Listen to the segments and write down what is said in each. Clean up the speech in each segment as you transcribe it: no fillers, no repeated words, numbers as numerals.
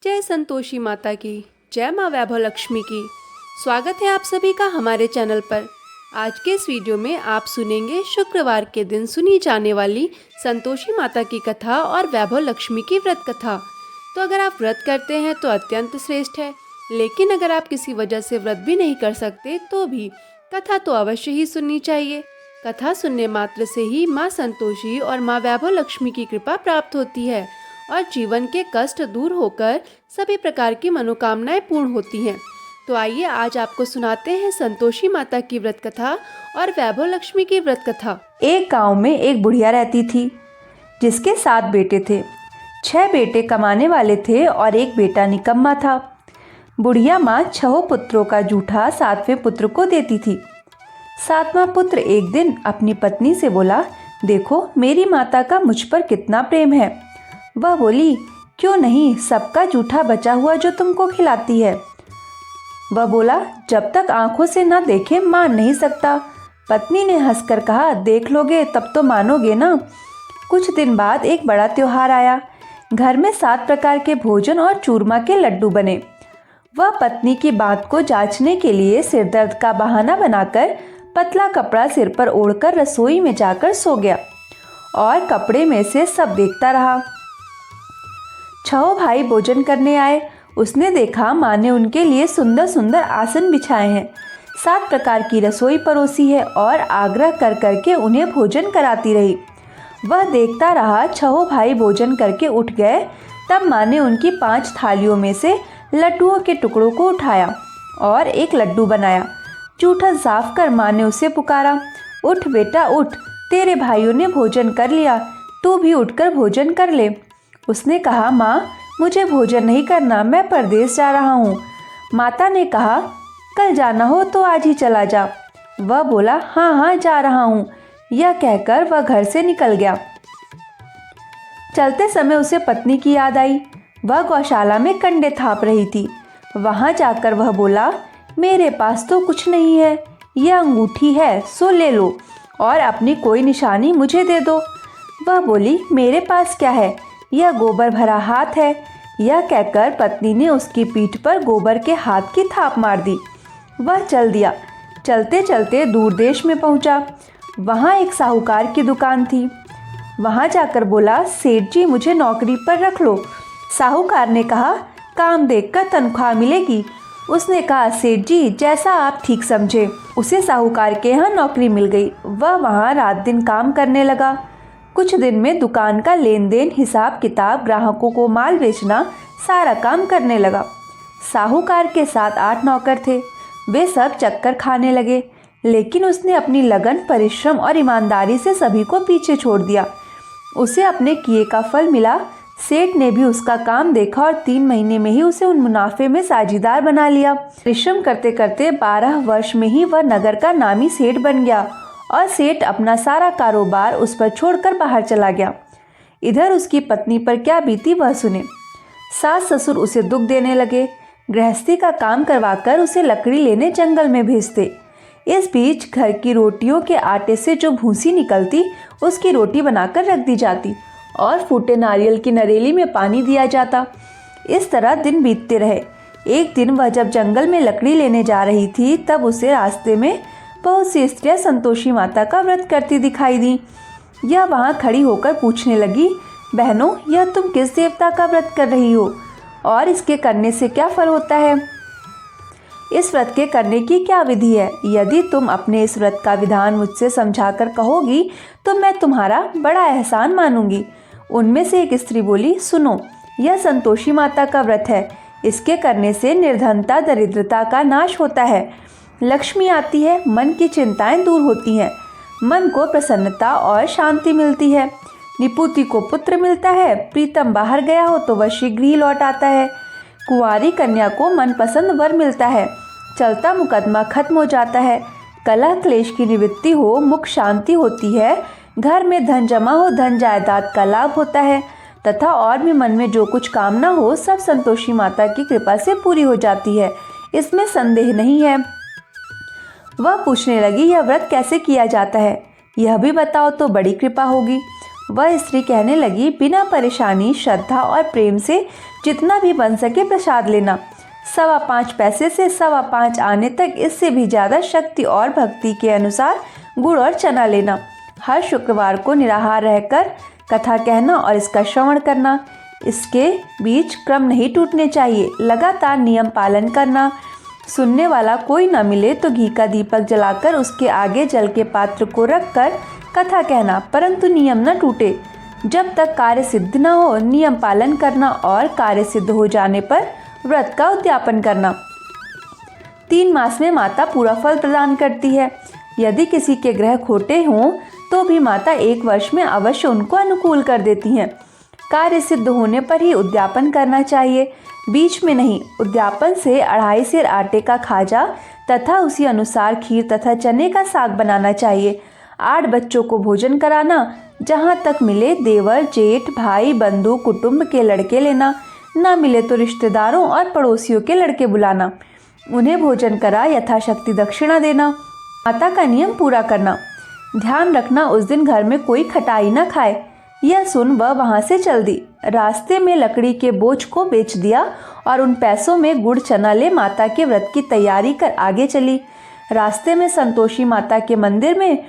जय संतोषी माता की, जय माँ वैभव लक्ष्मी की। स्वागत है आप सभी का हमारे चैनल पर। आज के इस वीडियो में आप सुनेंगे शुक्रवार के दिन सुनी जाने वाली संतोषी माता की कथा और वैभव लक्ष्मी की व्रत कथा। तो अगर आप व्रत करते हैं तो अत्यंत श्रेष्ठ है, लेकिन अगर आप किसी वजह से व्रत भी नहीं कर सकते तो भी कथा तो अवश्य ही सुननी चाहिए। कथा सुनने मात्र से ही माँ संतोषी और माँ वैभव लक्ष्मी की कृपा प्राप्त होती है और जीवन के कष्ट दूर होकर सभी प्रकार की मनोकामनाएं पूर्ण होती हैं। तो आइए आज आपको सुनाते हैं संतोषी माता की व्रत कथा और वैभव लक्ष्मी की व्रत कथा। एक गांव में एक बुढ़िया रहती थी जिसके 7 बेटे थे। 6 बेटे कमाने वाले थे और एक बेटा निकम्मा था। बुढ़िया माँ 6 पुत्रों का जूठा 7वें पुत्र को देती थी। 7वां पुत्र एक दिन अपनी पत्नी से बोला, देखो मेरी माता का मुझ पर कितना प्रेम है। वह बोली, क्यों नहीं, सबका जूठा बचा हुआ जो तुमको खिलाती है। वह बोला, जब तक आंखों से ना देखे मान नहीं सकता। पत्नी ने हंसकर कहा, देख लोगे तब तो मानोगे ना। कुछ दिन बाद एक बड़ा त्योहार आया। घर में 7 प्रकार के भोजन और चूरमा के लड्डू बने। वह पत्नी की बात को जांचने के लिए सिरदर्द का बहाना बनाकर पतला कपड़ा सिर पर ओढ़कर रसोई में जाकर सो गया और कपड़े में से सब देखता रहा। 6 भाई भोजन करने आए। उसने देखा माँ ने उनके लिए सुंदर सुंदर आसन बिछाए हैं, 7 प्रकार की रसोई परोसी है और आग्रह कर करके उन्हें भोजन कराती रही। वह देखता रहा। 6 भाई भोजन करके उठ गए। तब माँ ने उनकी 5 थालियों में से लड्डुओं के टुकड़ों को उठाया और एक लड्डू बनाया। जूठा साफ कर माँ ने उसे पुकारा, उठ बेटा उठ, तेरे भाइयों ने भोजन कर लिया, तू भी उठकर भोजन कर ले। उसने कहा, माँ मुझे भोजन नहीं करना, मैं परदेश जा रहा हूँ। माता ने कहा, कल जाना हो तो आज ही चला जा। वह बोला, हाँ हाँ जा रहा हूँ। यह कहकर वह घर से निकल गया। चलते समय उसे पत्नी की याद आई। वह गौशाला में कंडे थाप रही थी। वहाँ जाकर वह बोला, मेरे पास तो कुछ नहीं है, यह अंगूठी है सो ले लो और अपनी कोई निशानी मुझे दे दो। वह बोली, मेरे पास क्या है, यह गोबर भरा हाथ है। यह कहकर पत्नी ने उसकी पीठ पर गोबर के हाथ की थाप मार दी। वह चल दिया। चलते चलते दूर देश में पहुंचा। वहां एक साहूकार की दुकान थी। वहां जाकर बोला, सेठ जी मुझे नौकरी पर रख लो। साहूकार ने कहा, काम देखकर तनख्वाह मिलेगी। उसने कहा, सेठ जी जैसा आप ठीक समझे। उसे साहूकार के यहाँ नौकरी मिल गई। वह वहाँ रात दिन काम करने लगा। कुछ दिन में दुकान का लेन देन, हिसाब किताब, ग्राहकों को माल बेचना, सारा काम करने लगा। साहूकार के साथ 8 नौकर थे। वे सब चक्कर खाने लगे, लेकिन उसने अपनी लगन, परिश्रम और ईमानदारी से सभी को पीछे छोड़ दिया। उसे अपने किए का फल मिला। सेठ ने भी उसका काम देखा और 3 महीने में ही उसे उन मुनाफे में साझीदार बना लिया। परिश्रम करते करते 12 वर्ष में ही वह नगर का नामी सेठ बन गया और सेठ अपना सारा कारोबार उस पर छोड़कर बाहर चला गया। इधर उसकी पत्नी पर क्या बीती वह सुने। सास ससुर उसे दुख देने लगे। गृहस्थी का काम करवाकर उसे लकड़ी लेने जंगल में भेजते। इस बीच घर की रोटियों के आटे से जो भूसी निकलती उसकी रोटी बनाकर रख दी जाती और फूटे नारियल की नरेली में पानी दिया जाता। इस तरह दिन बीतते रहे। एक दिन वह जब जंगल में लकड़ी लेने जा रही थी तब उसे रास्ते में बहुत सी स्त्रियां संतोषी माता का व्रत करती दिखाई दी। यह वहां खड़ी होकर पूछने लगी, बहनों यह तुम किस देवता का व्रत कर रही हो और इसके करने से क्या फल होता है? इस व्रत के करने की क्या विधि है? यदि तुम अपने इस व्रत का विधान मुझसे समझाकर कहोगी तो मैं तुम्हारा बड़ा एहसान मानूंगी। उनमें से एक स्त्री बोली, सुनो, यह संतोषी माता का व्रत है। इसके करने से निर्धनता, दरिद्रता का नाश होता है, लक्ष्मी आती है, मन की चिंताएं दूर होती हैं, मन को प्रसन्नता और शांति मिलती है, निपुति को पुत्र मिलता है, प्रीतम बाहर गया हो तो वह शीघ्र ही लौट आता है, कुंवारी कन्या को मनपसंद वर मिलता है, चलता मुकदमा खत्म हो जाता है, कलह क्लेश की निवृत्ति हो, मुख शांति होती है, घर में धन जमा हो, धन जायदाद का लाभ होता है तथा और भी मन में जो कुछ कामना हो सब संतोषी माता की कृपा से पूरी हो जाती है, इसमें संदेह नहीं है। वह पूछने लगी, यह व्रत कैसे किया जाता है, यह भी बताओ तो बड़ी कृपा होगी। वह स्त्री कहने लगी, बिना परेशानी, श्रद्धा और प्रेम से जितना भी बन सके प्रसाद लेना। 5.25 पैसे से 5.25 आने तक, इससे भी ज़्यादा शक्ति और भक्ति के अनुसार गुड़ और चना लेना। हर शुक्रवार को निराहार रहकर कथा कहना और इसका श्रवण करना। इसके बीच क्रम नहीं टूटने चाहिए। लगातार नियम पालन करना। सुनने वाला कोई न मिले तो घी का दीपक जलाकर उसके आगे जल के पात्र को रखकर कथा कहना, परंतु नियम न टूटे। जब तक कार्य सिद्ध न हो नियम पालन करना और कार्य सिद्ध हो जाने पर व्रत का उद्यापन करना। 3 मास में माता पूरा फल प्रदान करती है। यदि किसी के ग्रह खोटे हों तो भी माता 1 वर्ष में अवश्य उनको अनुकूल कर देती हैं। कार्य सिद्ध होने पर ही उद्यापन करना चाहिए, बीच में नहीं। उद्यापन से 2.5 सेर आटे का खाजा तथा उसी अनुसार खीर तथा चने का साग बनाना चाहिए। 8 बच्चों को भोजन कराना। जहाँ तक मिले देवर, जेठ, भाई, बंधु, कुटुंब के लड़के लेना। ना मिले तो रिश्तेदारों और पड़ोसियों के लड़के बुलाना। उन्हें भोजन करा यथाशक्ति दक्षिणा देना। माता का नियम पूरा करना। ध्यान रखना उस दिन घर में कोई खटाई न खाए। यह सुन वह वहाँ से चल दी। रास्ते में लकड़ी के बोझ को बेच दिया और उन पैसों में गुड़ चना ले माता के व्रत की तैयारी कर आगे चली। रास्ते में संतोषी माता के मंदिर में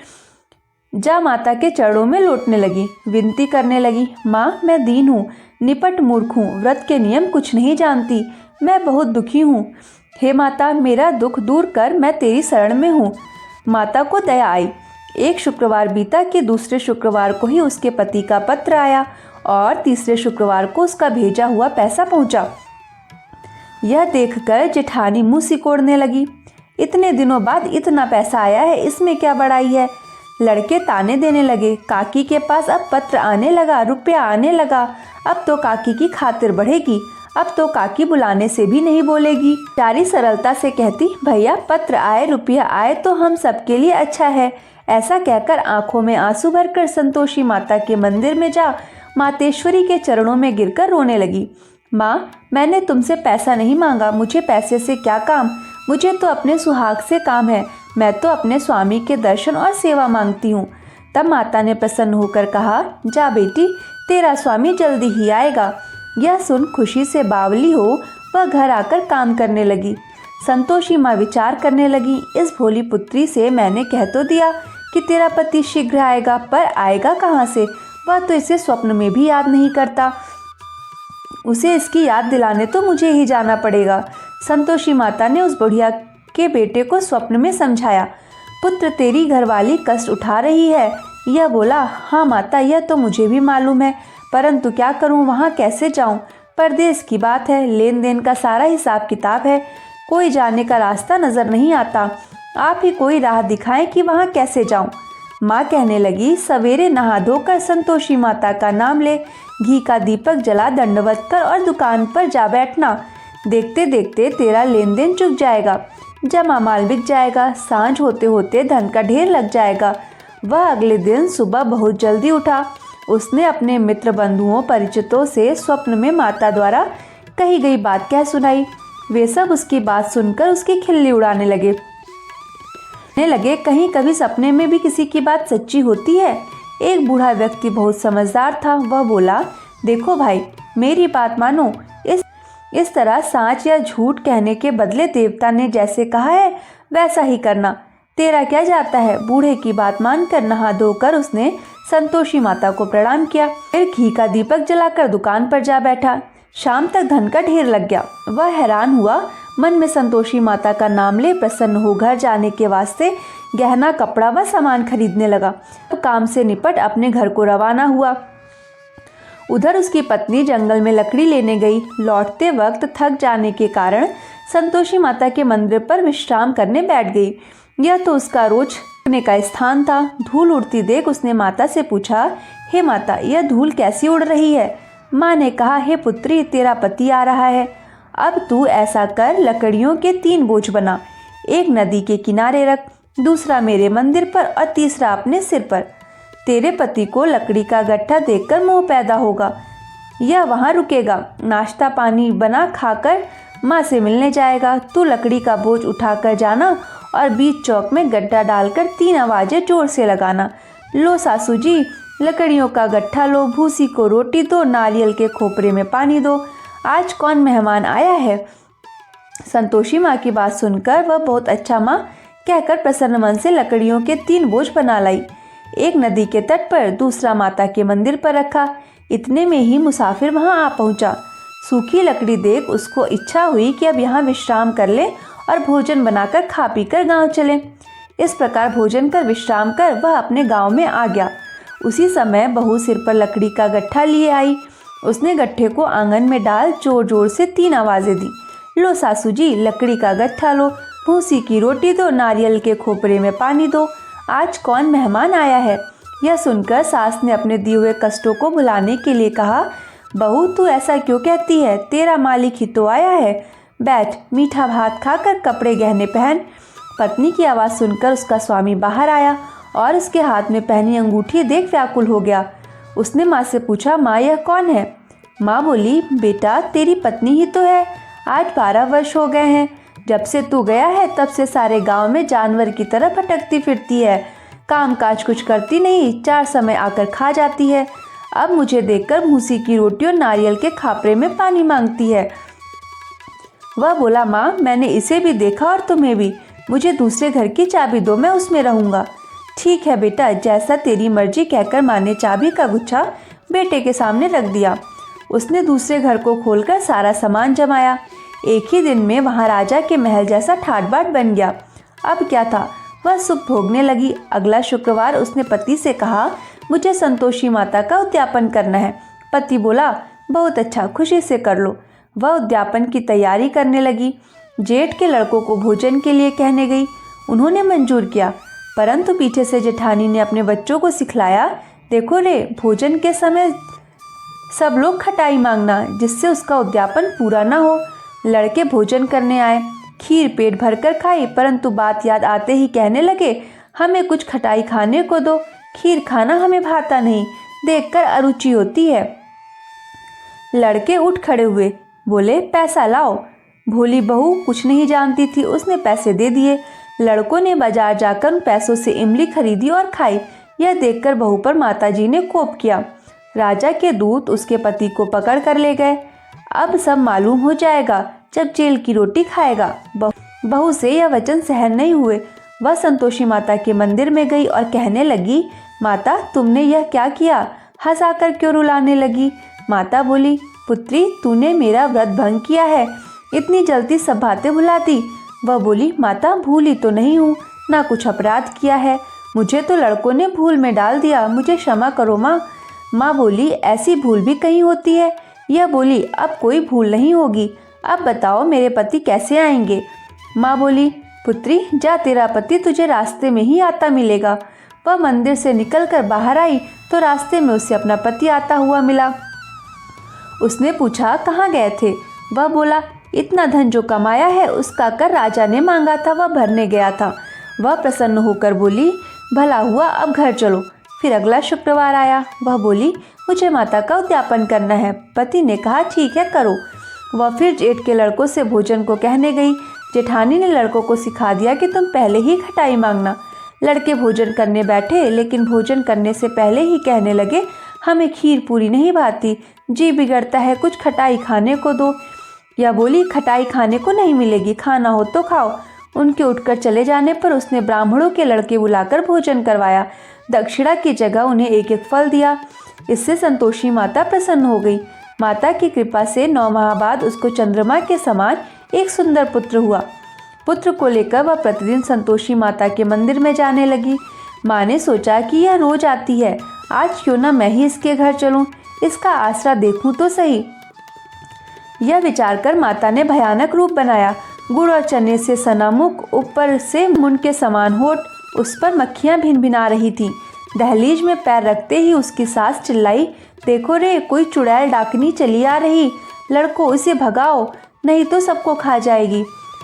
जा माता के चरणों में लौटने लगी। विनती करने लगी, माँ मैं दीन हूँ, निपट मूर्ख हूँ, व्रत के नियम कुछ नहीं जानती, मैं बहुत दुखी हूँ। हे माता मेरा दुख दूर कर, मैं तेरी शरण में हूँ। माता को दया आई। एक शुक्रवार बीता कि दूसरे शुक्रवार को ही उसके पति का पत्र आया और तीसरे शुक्रवार को उसका भेजा हुआ पैसा पहुंचा। यह देखकर जेठानी मुंह सिकोड़ने लगी। इतने दिनों बाद इतना पैसा आया है, इसमें क्या बड़ाई है। लड़के ताने देने लगे। काकी के पास अब पत्र आने लगा, रुपया आने लगा। अब तो काकी की खातिर बढ़ेगी, अब तो काकी बुलाने से भी नहीं बोलेगी। प्यारी सरलता से कहती, भैया पत्र आए, रुपया आए तो हम सबके लिए अच्छा है। ऐसा कहकर आंखों में आंसू भरकर संतोषी माता के मंदिर में जा मातेश्वरी के चरणों में गिरकर रोने लगी। माँ मैंने तुमसे पैसा नहीं मांगा, मुझे पैसे से क्या काम, मुझे तो अपने सुहाग से काम है। मैं तो अपने स्वामी के दर्शन और सेवा मांगती हूँ। तब माता ने प्रसन्न होकर कहा, जा बेटी तेरा स्वामी जल्दी ही आएगा। यह सुन खुशी से बावली हो वह घर आकर काम करने लगी। संतोषी माँ विचार करने लगी, इस भोली पुत्री से मैंने कह तो दिया कि तेरा पति शीघ्र आएगा, पर आएगा कहाँ से। वह तो इसे स्वप्न में भी याद नहीं करता। उसे इसकी याद दिलाने तो मुझे ही जाना पड़ेगा। संतोषी माता ने उस बुढ़िया के बेटे को स्वप्न में समझाया, पुत्र तेरी घरवाली कष्ट उठा रही है। यह बोला, हाँ माता यह तो मुझे भी मालूम है, परंतु क्या करूँ, वहाँ कैसे जाऊँ। परदेश की बात है, लेन देन का सारा हिसाब किताब है, कोई जाने का रास्ता नजर नहीं आता। आप ही कोई राह दिखाएं कि वहाँ कैसे जाऊं। माँ कहने लगी, सवेरे नहा धोकर संतोषी माता का नाम ले, घी का दीपक जला दंडवत कर और दुकान पर जा बैठना। देखते देखते तेरा लेन देन चुक जाएगा, जमा माल बिक जाएगा, सांझ होते होते धन का ढेर लग जाएगा। वह अगले दिन सुबह बहुत जल्दी उठा। उसने अपने मित्र बंधुओं परिचितों से स्वप्न में माता द्वारा कही गई बात कह सुनाई। वे सब उसकी बात सुनकर उसकी खिल्ली उड़ाने लगे। कहीं कभी सपने में भी किसी की बात सच्ची होती है। एक बूढ़ा व्यक्ति बहुत समझदार था। वह बोला, देखो भाई मेरी बात मानो, इस तरह साँच या झूठ कहने के बदले देवता ने जैसे कहा है वैसा ही करना। तेरा क्या जाता है। बूढ़े की बात मानकर नहा धोकर उसने संतोषी माता को प्रणाम किया। फिर घी का दीपक जलाकर दुकान पर जा बैठा। शाम तक धन का ढेर लग गया। वह हैरान हुआ, मन में संतोषी माता का नाम ले प्रसन्न हो घर जाने के वास्ते गहना कपड़ा व सामान खरीदने लगा। तो काम से निपट अपने घर को रवाना हुआ। उधर उसकी पत्नी जंगल में लकड़ी लेने गई। लौटते वक्त थक जाने के कारण संतोषी माता के मंदिर पर विश्राम करने बैठ गई। यह तो उसका रोज रुकने का स्थान था। धूल उड़ती देख उसने माता से पूछा, हे माता यह धूल कैसी उड़ रही है। माँ ने कहा, हे पुत्री तेरा पति आ रहा है। अब तू ऐसा कर, लकड़ियों के 3 बोझ बना, एक नदी के किनारे रख, दूसरा मेरे मंदिर पर और तीसरा अपने सिर पर। तेरे पति को लकड़ी का गट्ठा देखकर मोह पैदा होगा। यह वहाँ रुकेगा, नाश्ता पानी बना खाकर माँ से मिलने जाएगा। तू लकड़ी का बोझ उठाकर जाना और बीच चौक में गड्ढा डालकर 3 आवाजें जोर से लगाना, लो सासू जी लकड़ियों का गट्ठा लो, भूसी को रोटी दो, नारियल के खोपरे में पानी दो, आज कौन मेहमान आया है। संतोषी माँ की बात सुनकर वह बहुत अच्छा माँ कहकर प्रसन्न मन से लकड़ियों के 3 बोझ बना लाई। एक नदी के तट पर, दूसरा माता के मंदिर पर रखा। इतने में ही मुसाफिर वहां आ पहुंचा। सूखी लकड़ी देख उसको इच्छा हुई कि अब यहाँ विश्राम कर ले और भोजन बनाकर खा पी कर गाँव चले। इस प्रकार भोजन कर विश्राम कर वह अपने गांव में आ गया। उसी समय बहू सिर पर लकड़ी का गट्ठा लिए आई। उसने गट्ठे को आंगन में डाल जोर जोर से 3 आवाजें दी। लो सासू जी, लकड़ी का गट्ठा लो, भूसी की रोटी दो, नारियल के खोपरे में पानी दो, आज कौन मेहमान आया है। यह सुनकर सास ने अपने दिए हुए कष्टों को भुलाने के लिए कहा, बहू तू ऐसा क्यों कहती है, तेरा मालिक ही तो आया है। बैठ, मीठा भात खाकर कपड़े गहने पहन। पत्नी की आवाज़ सुनकर उसका स्वामी बाहर आया और उसके हाथ में पहनी अंगूठी देख व्याकुल हो गया। उसने माँ से पूछा, माँ यह कौन है। माँ बोली, बेटा तेरी पत्नी ही तो है, आज 12 वर्ष हो गए हैं। जब से तू गया है तब से सारे गांव में जानवर की तरह भटकती फिरती है, काम काज कुछ करती नहीं, 4 समय आकर खा जाती है। अब मुझे देखकर भूसी की रोटी और नारियल के खापरे में पानी मांगती है। वह बोला, माँ मैंने इसे भी देखा और तुम्हें भी, मुझे दूसरे घर की चाबी दो, मैं उसमें रहूँगा। ठीक है बेटा, जैसा तेरी मर्जी, कहकर माँ ने चाबी का गुच्छा बेटे के सामने रख दिया। उसने दूसरे घर को खोलकर सारा सामान जमाया। एक ही दिन में वहाँ राजा के महल जैसा ठाट बाट बन गया। अब क्या था, वह सुख भोगने लगी। अगला शुक्रवार उसने पति से कहा, मुझे संतोषी माता का उद्यापन करना है। पति बोला, बहुत अच्छा, खुशी से कर लो। वह उद्यापन की तैयारी करने लगी। जेठ के लड़कों को भोजन के लिए कहने गई। उन्होंने मंजूर किया, परंतु पीछे से जेठानी ने अपने बच्चों को सिखलाया, देखो रे, भोजन के समय सब लोग खटाई मांगना, जिससे उसका उद्यापन पूरा ना हो। लड़के भोजन करने आए, खीर पेट भरकर खाई, परंतु बात याद आते ही कहने लगे, हमें कुछ खटाई खाने को दो, खीर खाना हमें भाता नहीं, देखकर अरुचि होती है। लड़के उठ खड़े हुए, बोले, पैसा लाओ। भोली बहू कुछ नहीं जानती थी, उसने पैसे दे दिए। लड़कों ने बाजार जाकर उन पैसों से इमली खरीदी और खाई। यह देखकर बहू पर माताजी ने कोप किया। राजा के दूत उसके पति को पकड़ कर ले गए। अब सब मालूम हो जाएगा जब जेल की रोटी खाएगा। बहू से यह वचन सहन नहीं हुए। वह संतोषी माता के मंदिर में गई और कहने लगी, माता तुमने यह क्या किया, हंसाकर क्यों रुलाने लगी। माता बोली, पुत्री तूने मेरा व्रत भंग किया है, इतनी जल्दी सब बातें भुला दी। वह बोली, माता भूली तो नहीं हूँ, ना कुछ अपराध किया है, मुझे तो लड़कों ने भूल में डाल दिया, मुझे क्षमा करो माँ। माँ बोली, ऐसी भूल भी कहीं होती है। यह बोली, अब कोई भूल नहीं होगी, अब बताओ मेरे पति कैसे आएंगे। माँ बोली, पुत्री जा, तेरा पति तुझे रास्ते में ही आता मिलेगा। वह मंदिर से निकलकर बाहर आई तो रास्ते में उसे अपना पति आता हुआ मिला। उसने पूछा, कहाँ गए थे। वह बोला, इतना धन जो कमाया है उसका कर राजा ने मांगा था, वह भरने गया था। वह प्रसन्न होकर बोली, भला हुआ, अब घर चलो। फिर अगला शुक्रवार आया। वह बोली, मुझे माता का उद्यापन करना है। पति ने कहा, ठीक है करो। वह फिर जेठ के लड़कों से भोजन को कहने गई। जेठानी ने लड़कों को सिखा दिया कि तुम पहले ही खटाई मांगना। लड़के भोजन करने बैठे, लेकिन भोजन करने से पहले ही कहने लगे, हमें खीर पूरी नहीं भाती, जी बिगड़ता है, कुछ खटाई खाने को दो। या बोली, खटाई खाने को नहीं मिलेगी, खाना हो तो खाओ। उनके उठकर चले जाने पर उसने ब्राह्मणों के लड़के बुलाकर भोजन करवाया। दक्षिणा की जगह उन्हें एक एक फल दिया। इससे संतोषी माता प्रसन्न हो गई। माता की कृपा से 9 माह बाद उसको चंद्रमा के समान एक सुंदर पुत्र हुआ। पुत्र को लेकर वह प्रतिदिन संतोषी माता के मंदिर में जाने लगी। माँ ने सोचा कि यह रोज आती है, आज क्यों ना मैं ही इसके घर चलूं, इसका आसरा देखूं तो सही। यह विचार कर माता ने भयानक रूप बनाया। गुड़ और चने से सना मुख, ऊपर से मुंड के समान होठ, उस पर मक्खियां भिनभिना रही थीं। दहलीज में पैर रखते ही उसकी सास चिल्लाई, देखो रे, कोई चुड़ैल डाकनी चली आ रही, लड़कों इसे भगाओ, नहीं तो सबको खा जाएगी।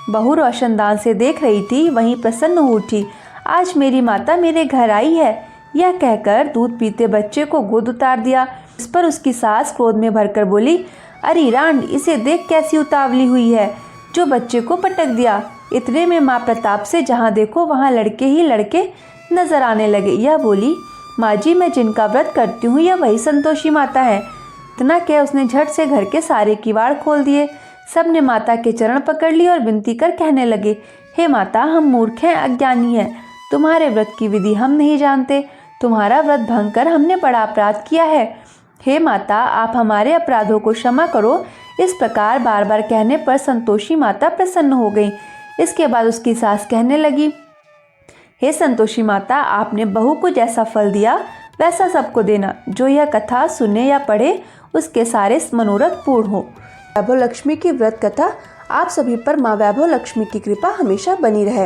बहू रोशनदान से देख रही थी, वहीं प्रसन्न हो उठी, आज मेरी माता मेरे घर आई है। यह कहकर दूध पीते बच्चे को गोद उतार दिया। इस पर उसकी सास क्रोध में भरकर बोली, अरे रांड, इसे देख कैसी उतावली हुई है, जो बच्चे को पटक दिया। इतने में माँ प्रताप से जहाँ देखो वहाँ लड़के ही लड़के नजर आने लगे। यह बोली, माँ जी, मैं जिनका व्रत करती हूँ यह वही संतोषी माता है। इतना कह उसने झट से घर के सारे किवाड़ खोल दिए। सब ने माता के चरण पकड़ लिए और विनती कर कहने लगे, हे माता, हम मूर्ख हैं, अज्ञानी हैं, तुम्हारे व्रत की विधि हम नहीं जानते, तुम्हारा व्रत भंग कर हमने बड़ा अपराध किया है। हे माता, आप हमारे अपराधों को क्षमा करो। इस प्रकार बार बार कहने पर संतोषी माता प्रसन्न हो गई। इसके बाद उसकी सास कहने लगी, हे संतोषी माता, आपने बहू को जैसा फल दिया वैसा सबको देना। जो यह कथा सुने या पढ़े उसके सारे मनोरथ पूर्ण हो। वैभव लक्ष्मी की व्रत कथा आप सभी पर माँ वैभव लक्ष्मी की कृपा हमेशा बनी रहे।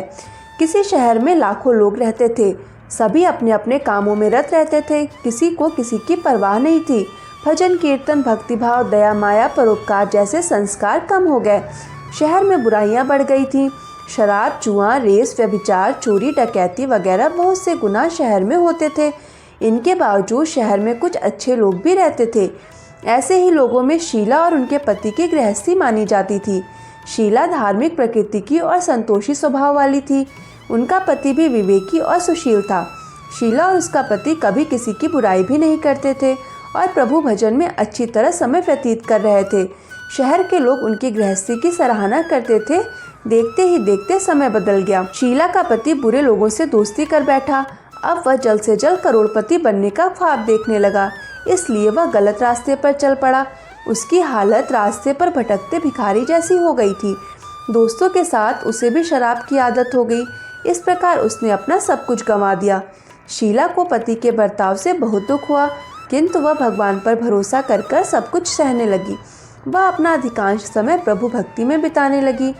किसी शहर में लाखों लोग रहते थे। सभी अपने अपने कामों में रत रहते थे। किसी को किसी की परवाह नहीं थी। भजन कीर्तन, भक्तिभाव, दया, माया, परोपकार जैसे संस्कार कम हो गए। शहर में बुराइयां बढ़ गई थीं। शराब, जुआ, रेस, व्यभिचार, चोरी, डकैती वगैरह बहुत से गुनाह शहर में होते थे। इनके बावजूद शहर में कुछ अच्छे लोग भी रहते थे। ऐसे ही लोगों में शीला और उनके पति की गृहस्थी मानी जाती थी। शीला धार्मिक प्रकृति की और संतोषी स्वभाव वाली थी। उनका पति भी विवेकी और सुशील था। शीला और उसका पति कभी किसी की बुराई भी नहीं करते थे और प्रभु भजन में अच्छी तरह समय व्यतीत कर रहे थे। शहर के लोग उनकी गृहस्थी की सराहना करते थे। देखते ही देखते समय बदल गया। शीला का पति बुरे लोगों से दोस्ती कर बैठा। अब वह जल्द से जल्द करोड़पति बनने का ख्वाब देखने लगा, इसलिए वह गलत रास्ते पर चल पड़ा। उसकी हालत रास्ते पर भटकते भिखारी जैसी हो गई थी। दोस्तों के साथ उसे भी शराब की आदत हो गई। इस प्रकार उसने अपना सब कुछ गंवा दिया। शीला को पति के बर्ताव से बहुत दुख हुआ, किंतु वह भगवान पर भरोसा कर कर सब कुछ सहने लगी। वह अपना अधिकांश समय प्रभु भक्ति में बिताने लगी।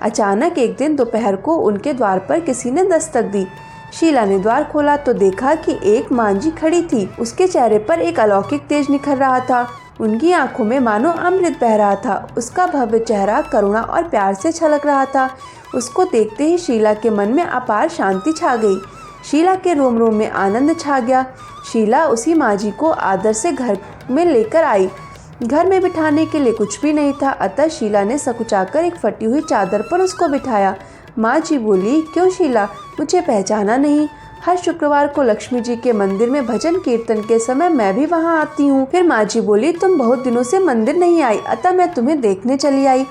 अचानक एक दिन दोपहर को उनके द्वार पर किसी ने दस्तक दी। शीला ने द्वार खोला तो देखा कि एक मांझी खड़ी थी। उसके चेहरे पर एक अलौकिक तेज निखर रहा था। उनकी आंखों में मानो अमृत बह रहा था। उसका भव्य चेहरा करुणा और प्यार से छलक रहा था। उसको देखते ही शीला के मन में अपार शांति छा गई। शीला के रोम रोम में आनंद छा गया। शीला उसी मांझी को आदर से घर में लेकर आई। घर में बिठाने के लिए कुछ भी नहीं था, अतः शीला ने सकुचाकर एक फटी हुई चादर पर उसको बिठाया। माँ जी बोली, क्यों शीला, मुझे पहचाना नहीं? हर शुक्रवार को लक्ष्मी जी के मंदिर में भजन कीर्तन के समय मैं भी वहाँ आती हूँ। फिर माँ जी बोली, तुम बहुत दिनों से मंदिर नहीं आई, अतः मैं तुम्हें देखने चली आई।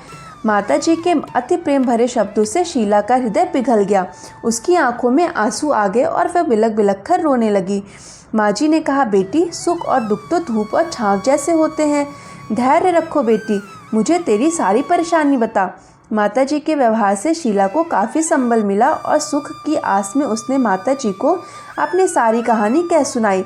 माता जी के अति प्रेम भरे शब्दों से शीला का हृदय पिघल गया। उसकी आंखों में आंसू आ गए और वह बिलख बिलख कर रोने लगी। माँ जी ने कहा, बेटी, सुख और दुख तो धूप और छांव जैसे होते हैं। धैर्य रखो बेटी, मुझे तेरी सारी परेशानी बता। माता जी के व्यवहार से शीला को काफ़ी संबल मिला और सुख की आस में उसने माता जी को अपनी सारी कहानी कह सुनाई।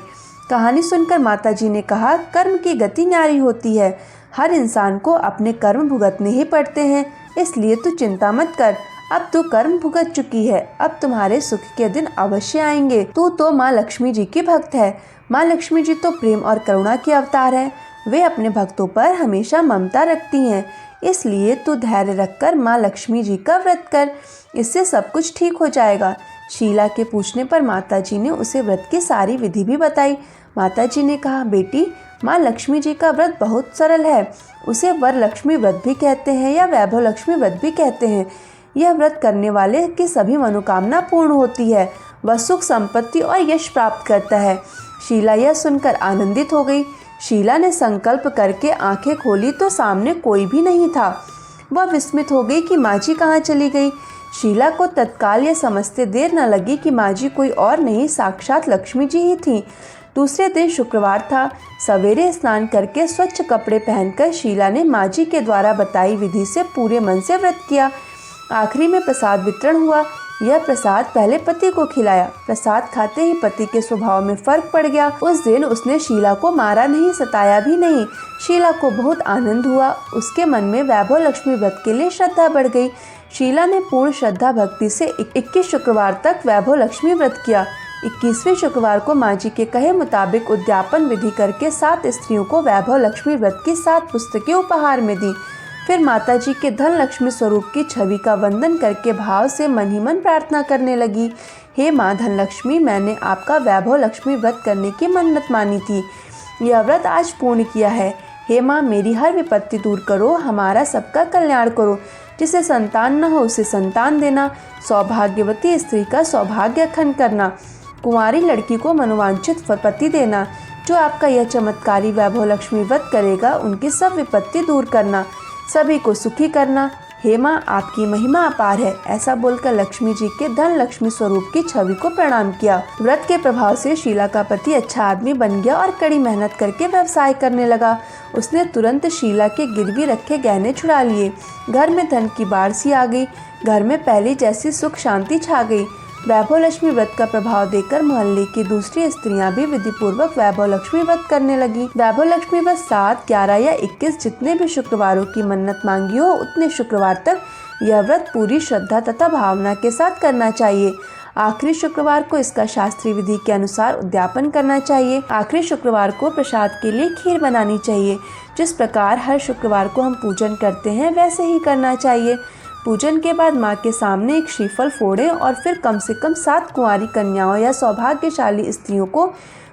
कहानी सुनकर माता जी ने कहा, कर्म की गति न्यारी होती है। हर इंसान को अपने कर्म भुगतने ही पड़ते हैं, इसलिए तू चिंता मत कर। अब तू कर्म भुगत चुकी है, अब तुम्हारे सुख के दिन अवश्य आएंगे। तू तो माँ लक्ष्मी जी की भक्त है। माँ लक्ष्मी जी तो प्रेम और करुणा के अवतार है। वे अपने भक्तों पर हमेशा ममता रखती हैं, इसलिए तू धैर्य रखकर माँ लक्ष्मी जी का व्रत कर, इससे सब कुछ ठीक हो जाएगा। शीला के पूछने पर माता जी ने उसे व्रत की सारी विधि भी बताई। माता जी ने कहा, बेटी, माँ लक्ष्मी जी का व्रत बहुत सरल है। उसे वर लक्ष्मी व्रत भी कहते हैं या वैभव लक्ष्मी व्रत भी कहते हैं। यह व्रत करने वाले की सभी मनोकामना पूर्ण होती है। वह सुख, संपत्ति और यश प्राप्त करता है। शीला यह सुनकर आनंदित हो गई। शीला ने संकल्प करके आंखें खोली तो सामने कोई भी नहीं था। वह विस्मित हो गई कि माँ जी कहाँ चली गई। शीला को तत्काल यह समझते देर न लगी कि माँ जी कोई और नहीं, साक्षात लक्ष्मी जी ही थीं। दूसरे दिन शुक्रवार था। सवेरे स्नान करके स्वच्छ कपड़े पहनकर शीला ने माँ जी के द्वारा बताई विधि से पूरे मन से व्रत किया। आखिरी में प्रसाद वितरण हुआ। यह प्रसाद पहले पति को खिलाया। प्रसाद खाते ही पति के स्वभाव में फर्क पड़ गया। उस दिन उसने शीला को मारा नहीं, सताया भी नहीं। शीला को बहुत आनंद हुआ। उसके मन में वैभव लक्ष्मी व्रत के लिए श्रद्धा बढ़ गई। शीला ने पूर्ण श्रद्धा भक्ति से 21 शुक्रवार तक वैभव लक्ष्मी व्रत किया। 21वें शुक्रवार को माँ जी के कहे मुताबिक उद्यापन विधि करके 7 स्त्रियों को वैभव लक्ष्मी व्रत की 7 पुस्तकें उपहार में दी। फिर माता जी के धन लक्ष्मी स्वरूप की छवि का वंदन करके भाव से मन ही मन प्रार्थना करने लगी, हे माँ धन लक्ष्मी, मैंने आपका वैभव लक्ष्मी व्रत करने की मन्नत मानी थी। यह व्रत आज पूर्ण किया है। हे माँ, मेरी हर विपत्ति दूर करो, हमारा सबका कल्याण करो। जिसे संतान न हो उसे संतान देना, सौभाग्यवती स्त्री का सौभाग्य अखंड करना। कुंवारी लड़की को मनोवांछित पति देना। जो आपका यह चमत्कारी वैभव लक्ष्मी व्रत करेगा उनकी सब विपत्ति दूर करना, सभी को सुखी करना। हे माँ, आपकी महिमा अपार है। ऐसा बोलकर लक्ष्मी जी के धन लक्ष्मी स्वरूप की छवि को प्रणाम किया। व्रत के प्रभाव से शीला का पति अच्छा आदमी बन गया और कड़ी मेहनत करके व्यवसाय करने लगा। उसने तुरंत शीला के गिरवी रखे गहने छुड़ा लिए। घर में धन की बाढ़ सी आ गई। घर में पहले जैसी सुख शांति छा गई। वैभव लक्ष्मी व्रत का प्रभाव देखकर मोहल्ले की दूसरी स्त्रियां भी विधि पूर्वक वैभव लक्ष्मी व्रत करने लगी। वैभव लक्ष्मी व्रत 7, 11 या 21 जितने भी शुक्रवारों की मन्नत मांगी हो उतने शुक्रवार तक यह व्रत पूरी श्रद्धा तथा भावना के साथ करना चाहिए। आखिरी शुक्रवार को इसका शास्त्रीय विधि के अनुसार उद्यापन करना चाहिए। आखिरी शुक्रवार को प्रसाद के लिए खीर बनानी चाहिए। जिस प्रकार हर शुक्रवार को हम पूजन करते हैं वैसे ही करना चाहिए। पूजन के बाद माँ के सामने एक श्रीफल फोड़ें और फिर कम से कम 7 कुंवारी कन्याओं या सौभाग्यशाली स्त्रियों को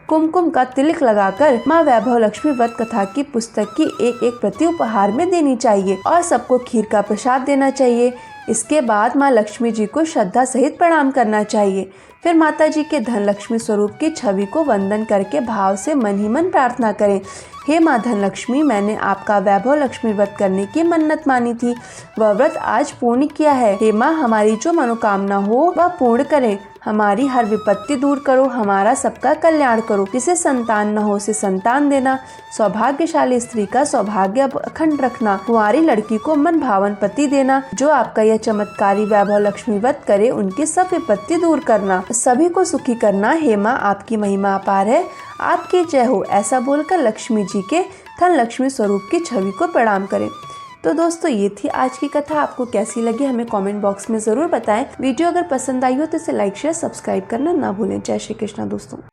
कुमकुम का तिलक लगाकर माँ वैभव लक्ष्मी व्रत कथा की पुस्तक की एक प्रति उपहार में देनी चाहिए और सबको खीर का प्रसाद देना चाहिए। इसके बाद माँ लक्ष्मी जी को श्रद्धा सहित प्रणाम करना चाहिए। फिर माता जी के धन लक्ष्मी स्वरूप की छवि को वंदन करके भाव से मन ही मन प्रार्थना करें। हे माँ धन लक्ष्मी, मैंने आपका वैभव लक्ष्मी व्रत करने की मन्नत मानी थी, वह व्रत आज पूर्ण किया है। हे माँ, हमारी जो मनोकामना हो वह पूर्ण करें। हमारी हर विपत्ति दूर करो, हमारा सबका कल्याण करो। जिसे संतान न हो उसे संतान देना, सौभाग्यशाली स्त्री का सौभाग्य अखंड रखना, कुंवारी लड़की को मन भावन पति देना। जो आपका यह चमत्कारी वैभव लक्ष्मी व्रत करे उनकी सब विपत्ति दूर करना, सभी को सुखी करना। हे माँ, आपकी महिमा अपार है, आपकी जय हो। ऐसा बोलकर लक्ष्मी जी के धन लक्ष्मी स्वरूप की छवि को प्रणाम करें। तो दोस्तों, ये थी आज की कथा। आपको कैसी लगी हमें कमेंट बॉक्स में ज़रूर बताएं। वीडियो अगर पसंद आई हो तो इसे लाइक शेयर सब्सक्राइब करना ना भूलें। जय श्री कृष्णा दोस्तों।